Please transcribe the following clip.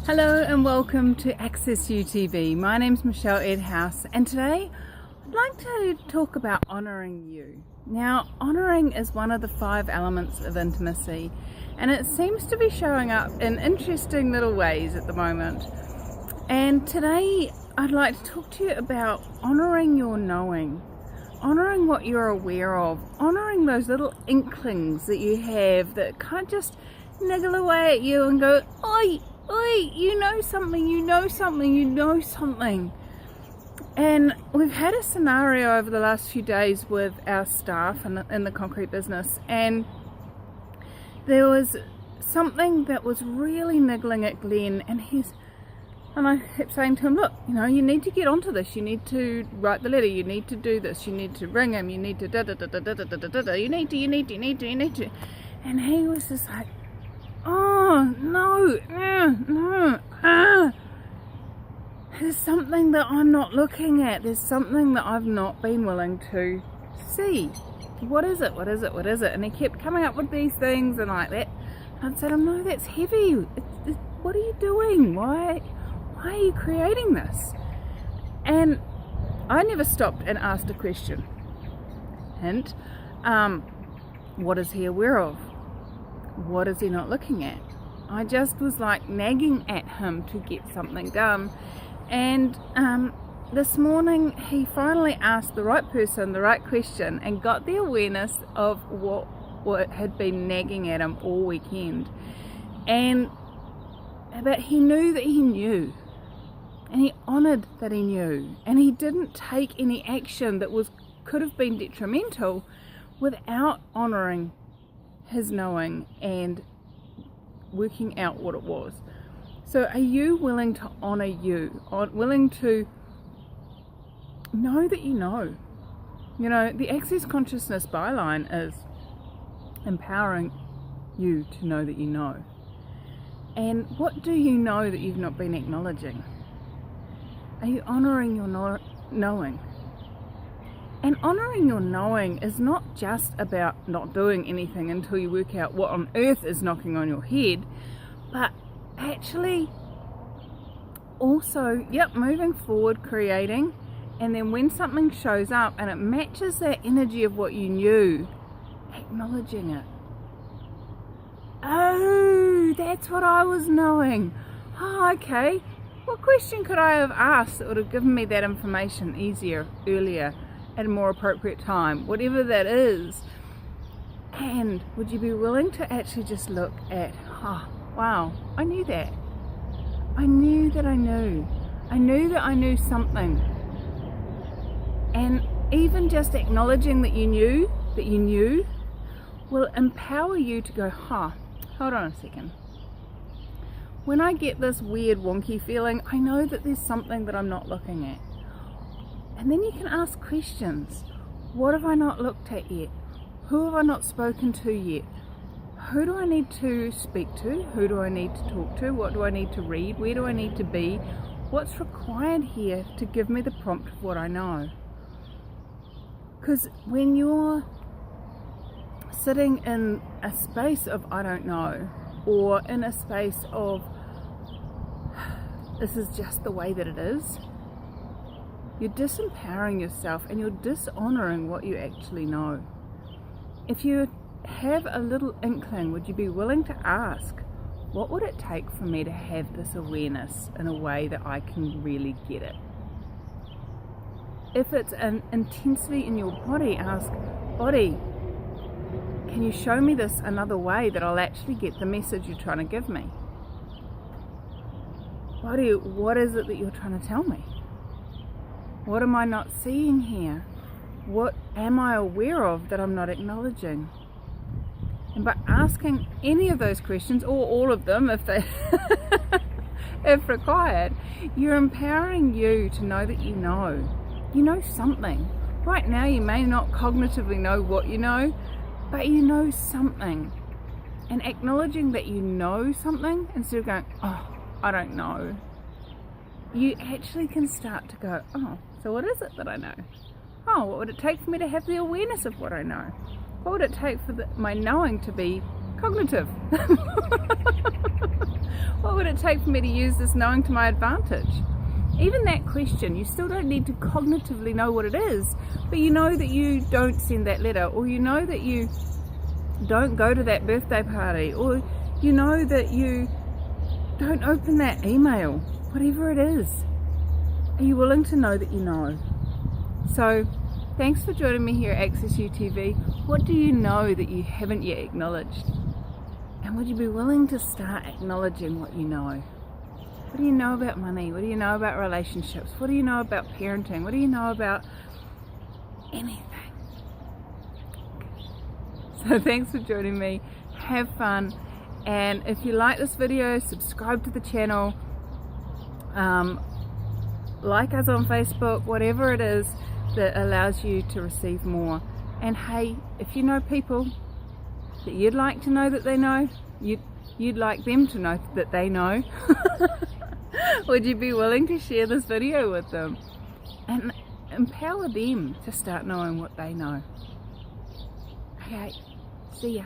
Hello and welcome to Access UTV. My name's Michelle Edhouse and today I'd like to talk about honouring you. Now, honouring is one of the 5 elements of intimacy and it seems to be showing up in interesting little ways at the moment. And today I'd like to talk to you about honouring your knowing, honouring what you're aware of, honouring those little inklings that you have that can't just niggle away at you and go, oi, you know something, you know something, you know something. And we've had a scenario over the last few days with our staff in the concrete business, and there was something that was really niggling at Glenn, and I kept saying to him, look, you need to get onto this, you need to write the letter, you need to do this, you need to ring him, you need to da-da-da-da-da-da-da-da-da, you need to. And he was just like, oh, no, there's something that I'm not looking at. There's something that I've not been willing to see. What is it? And he kept coming up with these things and like that. And I said, no, that's heavy. What are you doing? Why are you creating this? And I never stopped and asked a question. Hint, what is he aware of? What is he not looking at? I just was like nagging at him to get something done, and this morning he finally asked the right person the right question and got the awareness of what had been nagging at him all weekend. But he knew that he knew, and he honoured that he knew, and he didn't take any action that could have been detrimental without honouring his knowing and working out what it was. So are you willing to honour you? Willing to know that you know? The Access Consciousness byline is empowering you to know that you know. And what do you know that you've not been acknowledging? Are you honouring your knowing? And honouring your knowing is not just about not doing anything until you work out what on earth is knocking on your head, but actually also, moving forward, creating, and then when something shows up and it matches that energy of what you knew, acknowledging it. Oh, that's what I was knowing. Oh, okay. What question could I have asked that would have given me that information easier, earlier, at a more appropriate time, whatever that is? And would you be willing to actually just look at, wow, I knew that. I knew that I knew. I knew that I knew something. And even just acknowledging that you knew will empower you to go, hold on a second. When I get this weird wonky feeling, I know that there's something that I'm not looking at. And then you can ask questions. What have I not looked at yet? Who have I not spoken to yet? Who do I need to speak to? Who do I need to talk to? What do I need to read? Where do I need to be? What's required here to give me the prompt of what I know? Because when you're sitting in a space of I don't know, or in a space of this is just the way that it is, you're disempowering yourself and you're dishonouring what you actually know. If you have a little inkling, would you be willing to ask, what would it take for me to have this awareness in a way that I can really get it? If it's an intensity in your body, ask, body, can you show me this another way that I'll actually get the message you're trying to give me? Body, what is it that you're trying to tell me? What am I not seeing here? What am I aware of that I'm not acknowledging? And by asking any of those questions, or all of them if if required, you're empowering you to know that you know. You know something. Right now you may not cognitively know what you know, but you know something. And acknowledging that you know something instead of going, I don't know, you actually can start to go, so what is it that I know? What would it take for me to have the awareness of what I know? What would it take for my knowing to be cognitive? What would it take for me to use this knowing to my advantage? Even that question, you still don't need to cognitively know what it is, but you know that you don't send that letter, or you know that you don't go to that birthday party, or you know that you don't open that email, whatever it is. Are you willing to know that you know? So, thanks for joining me here at Access UTV. What do you know that you haven't yet acknowledged? And would you be willing to start acknowledging what you know? What do you know about money? What do you know about relationships? What do you know about parenting? What do you know about anything? So thanks for joining me. Have fun. And if you like this video, subscribe to the channel. Like us on Facebook, whatever it is that allows you to receive more. And hey, if you know people that you'd like to know that they know, you'd like them to know that they know, would you be willing to share this video with them and empower them to start knowing what they know? Okay, see ya.